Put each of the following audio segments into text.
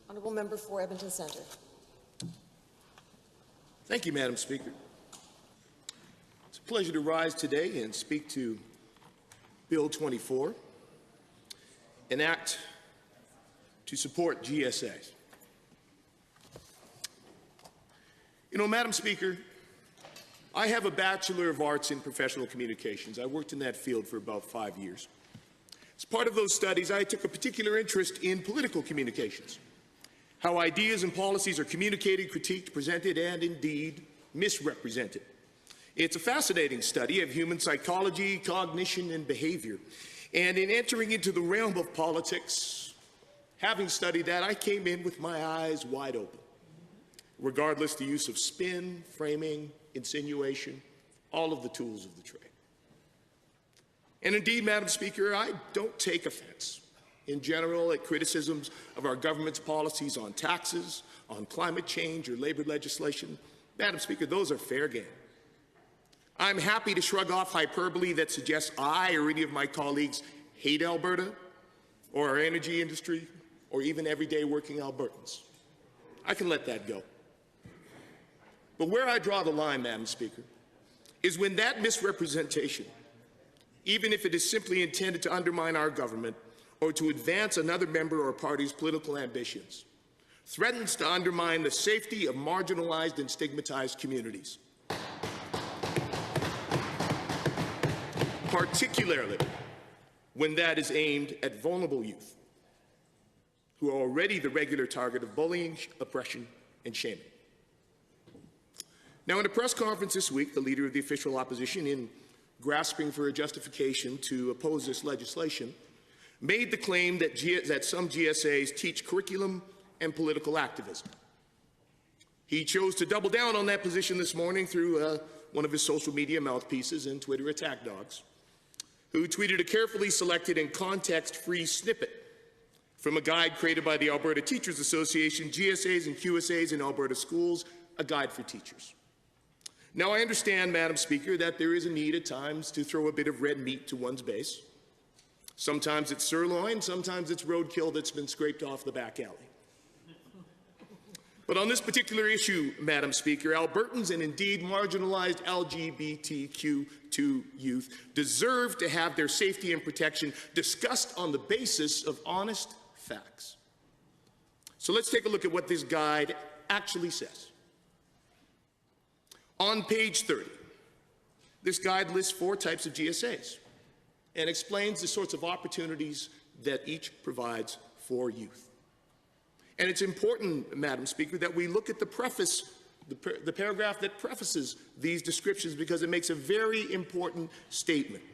Honourable Member for Edmonton Centre. Thank you, Madam Speaker. It's a pleasure to rise today and speak to Bill 24, an act to support GSAs. You know, Madam Speaker, I have a Bachelor of Arts in Professional Communications. I worked in that field for about 5 years. As part of those studies, I took a particular interest in political communications, how ideas and policies are communicated, critiqued, presented, and indeed misrepresented. It's a fascinating study of human psychology, cognition, and behavior. And in entering into the realm of politics, having studied that, I came in with my eyes wide open. Regardless the use of spin, framing, insinuation, all of the tools of the trade. And indeed, Madam Speaker, I don't take offense in general at criticisms of our government's policies on taxes, on climate change, or labor legislation. Madam Speaker, those are fair game. I'm happy to shrug off hyperbole that suggests I or any of my colleagues hate Alberta, or our energy industry, or even everyday working Albertans. I can let that go. But where I draw the line, Madam Speaker, is when that misrepresentation, even if it is simply intended to undermine our government or to advance another member or party's political ambitions, threatens to undermine the safety of marginalized and stigmatized communities, particularly when that is aimed at vulnerable youth who are already the regular target of bullying, oppression, and shaming. Now, in a press conference this week, the Leader of the Official Opposition, in grasping for a justification to oppose this legislation, made the claim that some GSAs teach curriculum and political activism. He chose to double down on that position this morning through one of his social media mouthpieces and Twitter attack dogs, who tweeted a carefully selected and context-free snippet from a guide created by the Alberta Teachers Association, GSAs and QSAs in Alberta schools, a guide for teachers. Now, I understand, Madam Speaker, that there is a need at times to throw a bit of red meat to one's base. Sometimes it's sirloin, sometimes it's roadkill that's been scraped off the back alley. But on this particular issue, Madam Speaker, Albertans and indeed marginalized LGBTQ2 youth deserve to have their safety and protection discussed on the basis of honest facts. So let's take a look at what this guide actually says. On page 30, this guide lists 4 types of GSAs and explains the sorts of opportunities that each provides for youth. And it's important, Madam Speaker, that we look at the preface, the paragraph that prefaces these descriptions, because it makes a very important statement.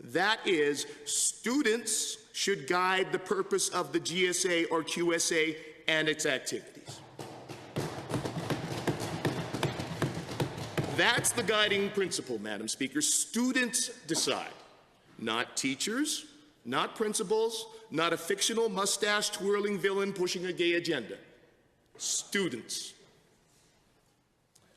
That is, students should guide the purpose of the GSA or QSA and its activities. That's the guiding principle, Madam Speaker. Students decide, not teachers, not principals, not a fictional mustache-twirling villain pushing a gay agenda. Students.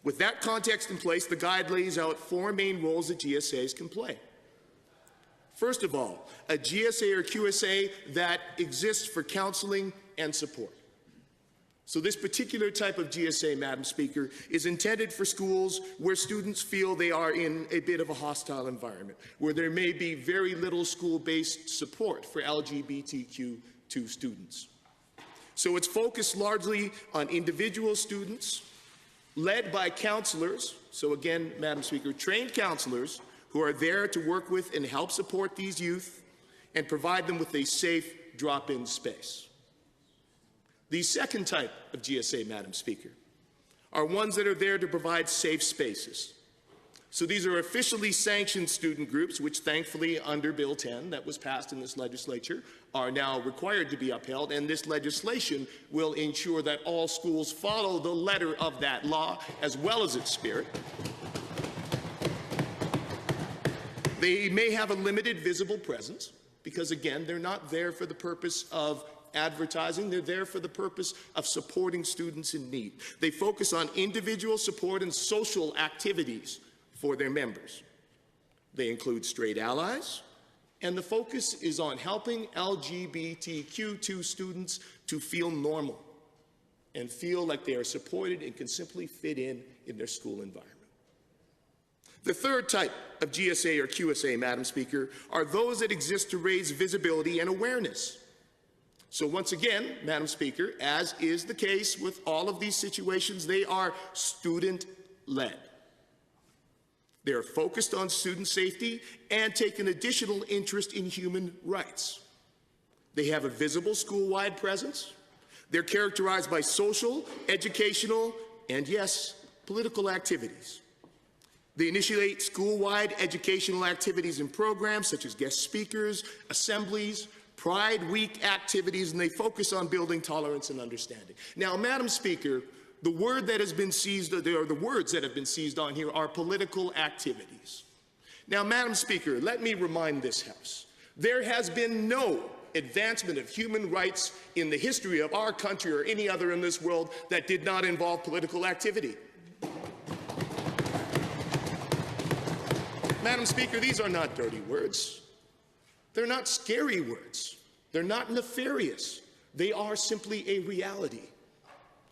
With that context in place, the guide lays out 4 main roles that GSAs can play. First of all, a GSA or QSA that exists for counseling and support. So this particular type of GSA, Madam Speaker, is intended for schools where students feel they are in a bit of a hostile environment, where there may be very little school-based support for LGBTQ2 students. So it's focused largely on individual students, led by counselors, so again, Madam Speaker, trained counselors who are there to work with and help support these youth and provide them with a safe drop-in space. The second type of GSA, Madam Speaker, are ones that are there to provide safe spaces. So these are officially sanctioned student groups, which thankfully under Bill 10 that was passed in this legislature are now required to be upheld, and this legislation will ensure that all schools follow the letter of that law as well as its spirit. They may have a limited visible presence because, again, they're not there for the purpose of advertising. They're there for the purpose of supporting students in need. They focus on individual support and social activities for their members. They include straight allies, and the focus is on helping LGBTQ2 students to feel normal and feel like they are supported and can simply fit in their school environment. The third type of GSA or QSA, Madam Speaker, are those that exist to raise visibility and awareness. So once again, Madam Speaker, as is the case with all of these situations, they are student-led. They are focused on student safety and take an additional interest in human rights. They have a visible school-wide presence. They're characterized by social, educational, and yes, political activities. They initiate school-wide educational activities and programs such as guest speakers, assemblies, Pride Week activities, and they focus on building tolerance and understanding. Now, Madam Speaker, the word that has been seized, or the words that have been seized on here are political activities. Now, Madam Speaker, let me remind this House, there has been no advancement of human rights in the history of our country or any other in this world that did not involve political activity. Madam Speaker, these are not dirty words. They're not scary words. They're not nefarious. They are simply a reality.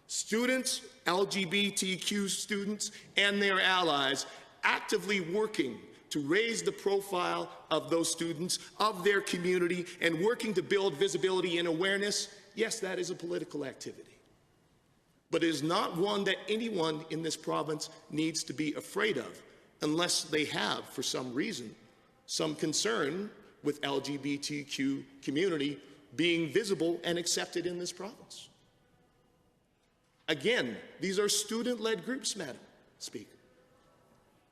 Students, LGBTQ students, and their allies actively working to raise the profile of those students, of their community, and working to build visibility and awareness, yes, that is a political activity. But it is not one that anyone in this province needs to be afraid of, unless they have, for some reason, some concern with LGBTQ community being visible and accepted in this province. Again, these are student-led groups, Madam Speaker.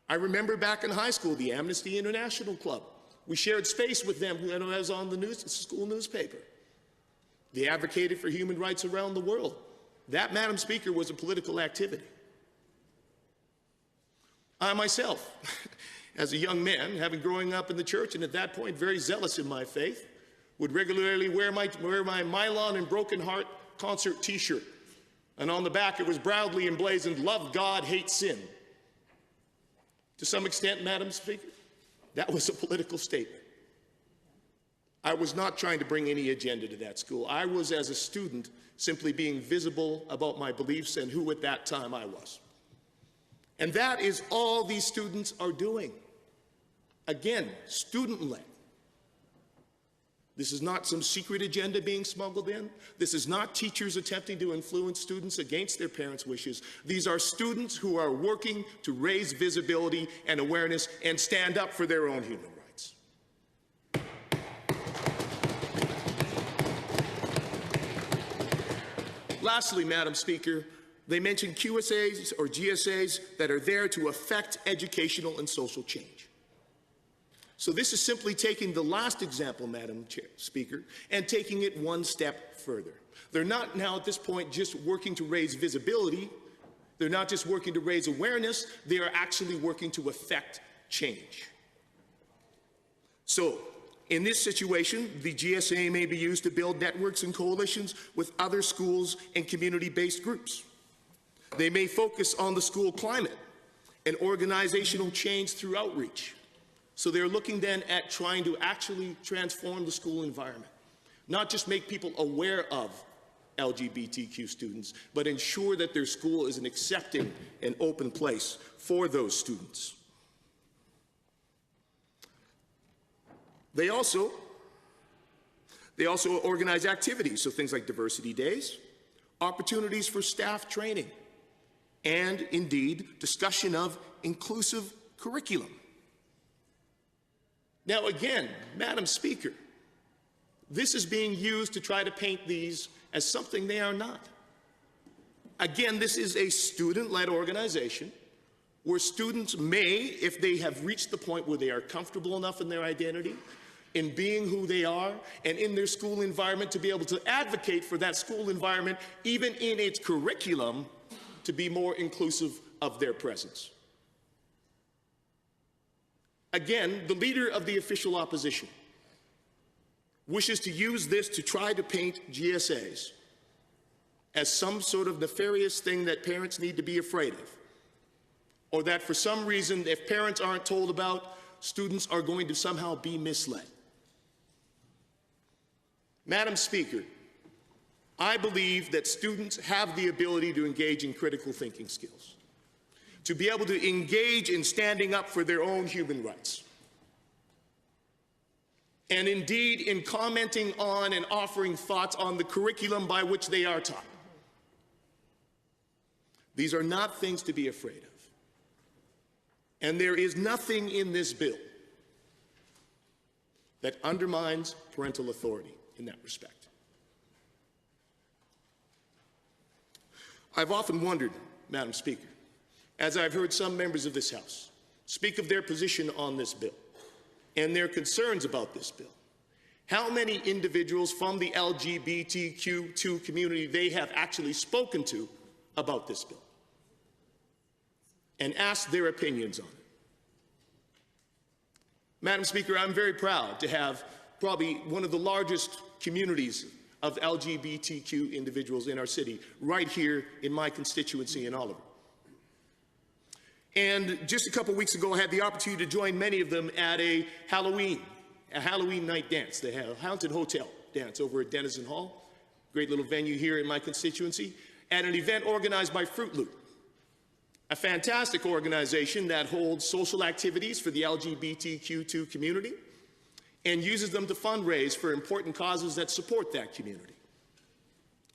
I remember back in high school, the Amnesty International Club. We shared space with them when I was on the school newspaper. They advocated for human rights around the world. That, Madam Speaker, was a political activity. I myself, as a young man, having growing up in the church and at that point very zealous in my faith, would regularly wear my Mylon and Broken Heart concert t-shirt. And on the back it was proudly emblazoned, "Love God, hate sin." To some extent, Madam Speaker, that was a political statement. I was not trying to bring any agenda to that school. I was, as a student, simply being visible about my beliefs and who at that time I was. And that is all these students are doing. Again, student-led. This is not some secret agenda being smuggled in. This is not teachers attempting to influence students against their parents' wishes. These are students who are working to raise visibility and awareness and stand up for their own human rights. Lastly, Madam Speaker, they mentioned QSAs or GSAs that are there to affect educational and social change. So this is simply taking the last example, Madam Speaker, and taking it one step further. They're not now at this point just working to raise visibility. They're not just working to raise awareness. They are actually working to affect change. So in this situation, the GSA may be used to build networks and coalitions with other schools and community-based groups. They may focus on the school climate and organizational change through outreach. So they're looking then at trying to actually transform the school environment, not just make people aware of LGBTQ students, but ensure that their school is an accepting and open place for those students. They also organize activities, so things like diversity days, opportunities for staff training, and indeed discussion of inclusive curriculum. Now again, Madam Speaker, this is being used to try to paint these as something they are not. Again, this is a student-led organization where students may, if they have reached the point where they are comfortable enough in their identity, in being who they are, and in their school environment, to be able to advocate for that school environment, even in its curriculum, to be more inclusive of their presence. Again, the leader of the official opposition wishes to use this to try to paint GSAs as some sort of nefarious thing that parents need to be afraid of, or that for some reason, if parents aren't told about, students are going to somehow be misled. Madam Speaker, I believe that students have the ability to engage in critical thinking skills, to be able to engage in standing up for their own human rights, and indeed in commenting on and offering thoughts on the curriculum by which they are taught. These are not things to be afraid of. And there is nothing in this bill that undermines parental authority in that respect. I've often wondered, Madam Speaker, as I've heard some members of this House speak of their position on this bill and their concerns about this bill, how many individuals from the LGBTQ2 community they have actually spoken to about this bill and asked their opinions on it. Madam Speaker, I'm very proud to have probably one of the largest communities of LGBTQ individuals in our city right here in my constituency in Oliver. And just a couple weeks ago, I had the opportunity to join many of them at a Halloween night dance, the Haunted Hotel dance over at Denizen Hall, great little venue here in my constituency, at an event organized by Fruit Loop, a fantastic organization that holds social activities for the LGBTQ2 community and uses them to fundraise for important causes that support that community.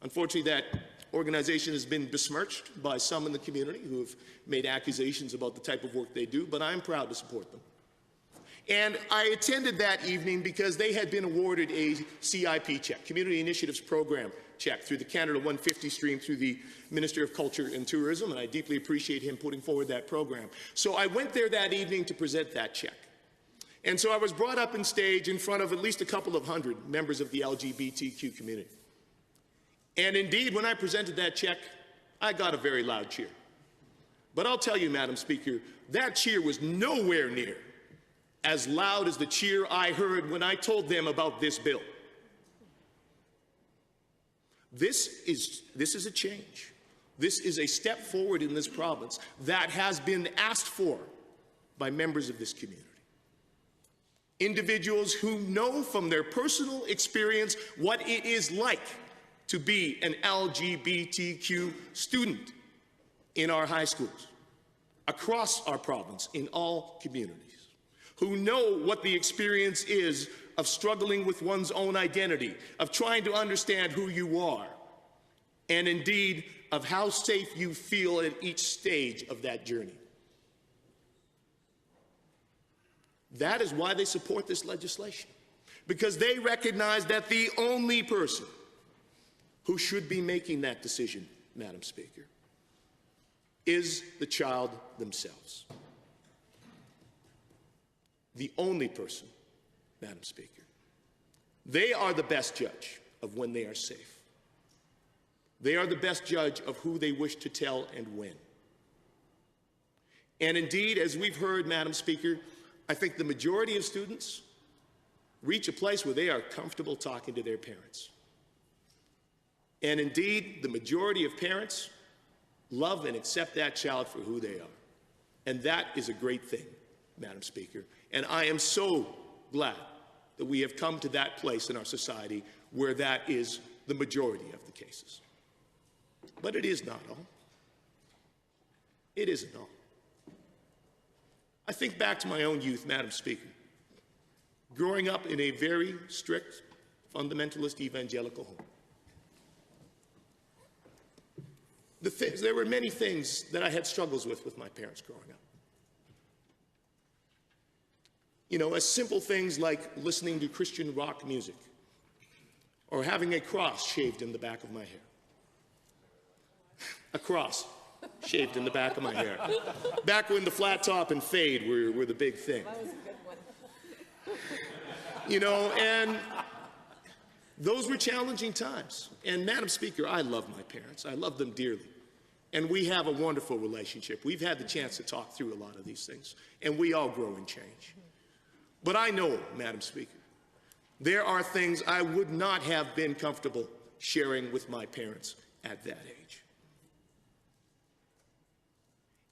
Unfortunately, that organization has been besmirched by some in the community who have made accusations about the type of work they do, but I'm proud to support them. And I attended that evening because they had been awarded a CIP check, Community Initiatives Program check, through the Canada 150 stream through the Minister of Culture and Tourism, and I deeply appreciate him putting forward that program. So I went there that evening to present that check. And so I was brought up on stage in front of at least a couple of hundred members of the LGBTQ community. And indeed, when I presented that check, I got a very loud cheer. But I'll tell you, Madam Speaker, that cheer was nowhere near as loud as the cheer I heard when I told them about this bill. This is a change. This is a step forward in this province that has been asked for by members of this community. Individuals who know from their personal experience what it is like to be an LGBTQ student in our high schools, across our province, in all communities, who know what the experience is of struggling with one's own identity, of trying to understand who you are, and indeed of how safe you feel at each stage of that journey. That is why they support this legislation, because they recognize that the only person who should be making that decision, Madam Speaker, is the child themselves. The only person, Madam Speaker. They are the best judge of when they are safe. They are the best judge of who they wish to tell and when. And indeed, as we've heard, Madam Speaker, I think the majority of students reach a place where they are comfortable talking to their parents. And indeed, the majority of parents love and accept that child for who they are. And that is a great thing, Madam Speaker. And I am so glad that we have come to that place in our society where that is the majority of the cases. But it is not all. It isn't all. I think back to my own youth, Madam Speaker, growing up in a very strict, fundamentalist evangelical home. There were many things that I had struggles with my parents growing up. You know, as simple things like listening to Christian rock music or having a cross shaved in the back of my hair. A cross shaved in the back of my hair. Back when the flat top and fade were the big thing. That was a good one. You know, and those were challenging times. And Madam Speaker, I love my parents. I love them dearly. And we have a wonderful relationship. We've had the chance to talk through a lot of these things. And we all grow and change. But I know, Madam Speaker, there are things I would not have been comfortable sharing with my parents at that age.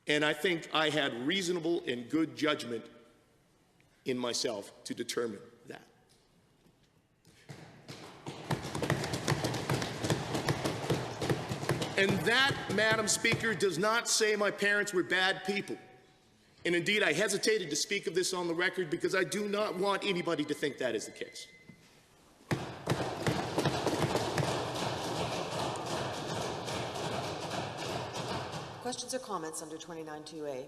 And I think I had reasonable and good judgment in myself to determine that. And that, Madam Speaker, does not say my parents were bad people. And indeed, I hesitated to speak of this on the record because I do not want anybody to think that is the case. Questions or comments under 29.2a?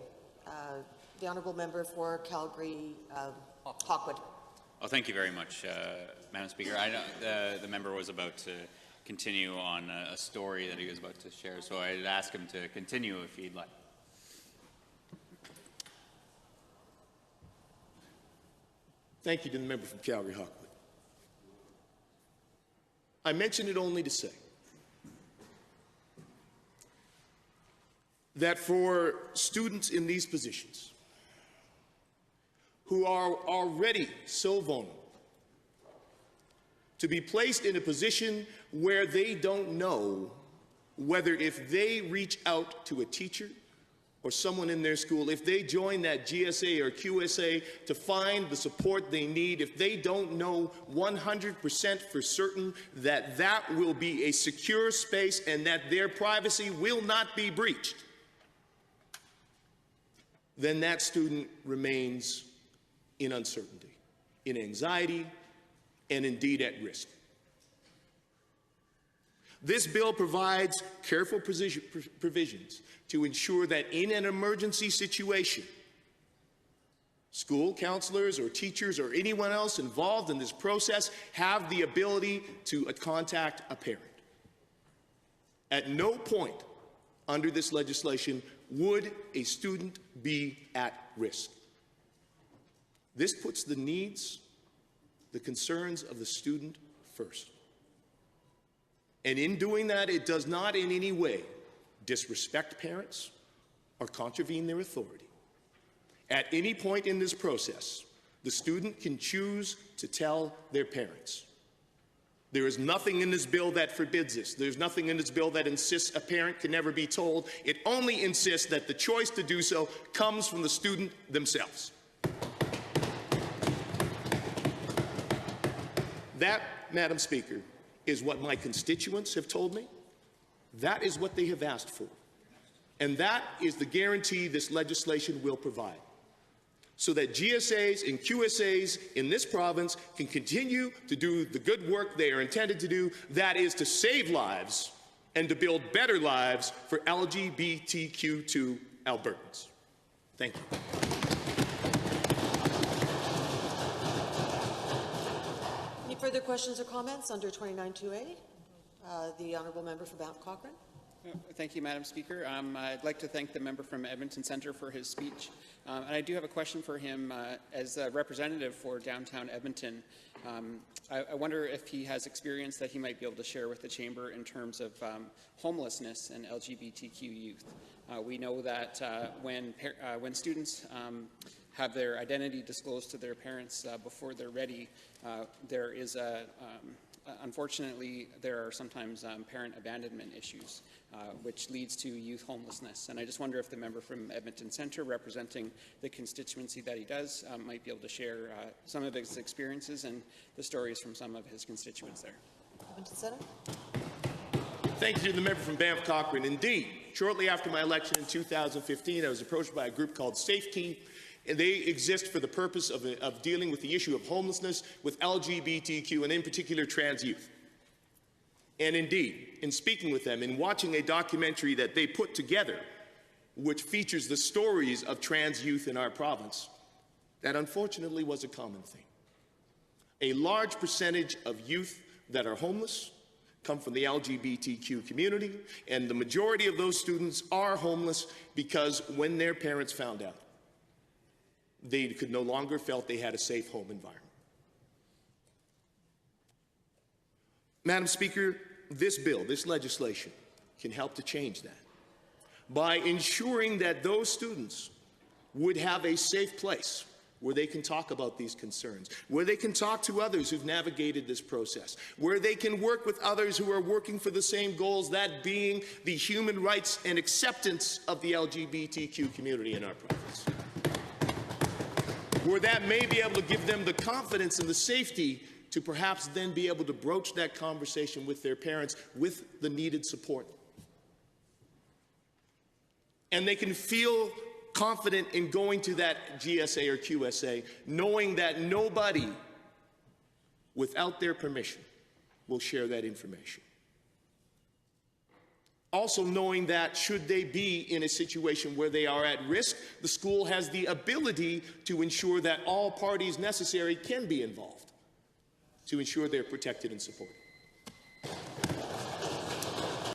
The Honourable Member for Calgary, Hawkwood. Oh, thank you very much, Madam Speaker. I know the member was about to continue on a story that he was about to share, so I'd ask him to continue if he'd like. Thank you to the member from Calgary, Hawkwood. I mention it only to say that for students in these positions who are already so vulnerable, to be placed in a position where they don't know whether if they reach out to a teacher or someone in their school, if they join that GSA or QSA to find the support they need, if they don't know 100% for certain that that will be a secure space and that their privacy will not be breached, then that student remains in uncertainty, in anxiety, and indeed at risk. This bill provides careful provisions to ensure that in an emergency situation, school counselors or teachers or anyone else involved in this process have the ability to contact a parent. At no point under this legislation would a student be at risk. This puts the needs, the concerns of the student first. And in doing that, it does not in any way disrespect parents or contravene their authority. At any point in this process, the student can choose to tell their parents. There is nothing in this bill that forbids this. There's nothing in this bill that insists a parent can never be told. It only insists that the choice to do so comes from the student themselves. That, Madam Speaker, is what my constituents have told me. That is what they have asked for. And that is the guarantee this legislation will provide, so that GSAs and QSAs in this province can continue to do the good work they are intended to do, that is to save lives and to build better lives for LGBTQ2 Albertans. Thank you. Any further questions or comments under 29.2a? The Honourable Member for Banff Cochrane. Thank you, Madam Speaker. I'd like to thank the member from Edmonton Centre for his speech. And I do have a question for him as a representative for downtown Edmonton. I wonder if he has experience that he might be able to share with the Chamber in terms of homelessness and LGBTQ youth. We know that when students have their identity disclosed to their parents before they're ready, there is unfortunately, there are sometimes parent abandonment issues, which leads to youth homelessness. And I just wonder if the member from Edmonton Centre, representing the constituency that he does, might be able to share some of his experiences and the stories from some of his constituents there. Edmonton Centre. Thank you to the member from Banff Cochrane. Indeed, shortly after my election in 2015, I was approached by a group called Safety, and they exist for the purpose of dealing with the issue of homelessness with LGBTQ and in particular trans youth. And indeed, in speaking with them, in watching a documentary that they put together, which features the stories of trans youth in our province, that unfortunately was a common theme. A large percentage of youth that are homeless come from the LGBTQ community, and the majority of those students are homeless because when their parents found out, they could no longer felt they had a safe home environment. Madam Speaker, this bill, this legislation, can help to change that by ensuring that those students would have a safe place where they can talk about these concerns, where they can talk to others who've navigated this process, where they can work with others who are working for the same goals, that being the human rights and acceptance of the LGBTQ community in our province. Where that may be able to give them the confidence and the safety to perhaps then be able to broach that conversation with their parents with the needed support. And they can feel confident in going to that GSA or QSA, knowing that nobody, without their permission, will share that information. Also knowing that should they be in a situation where they are at risk, the school has the ability to ensure that all parties necessary can be involved to ensure they're protected and supported.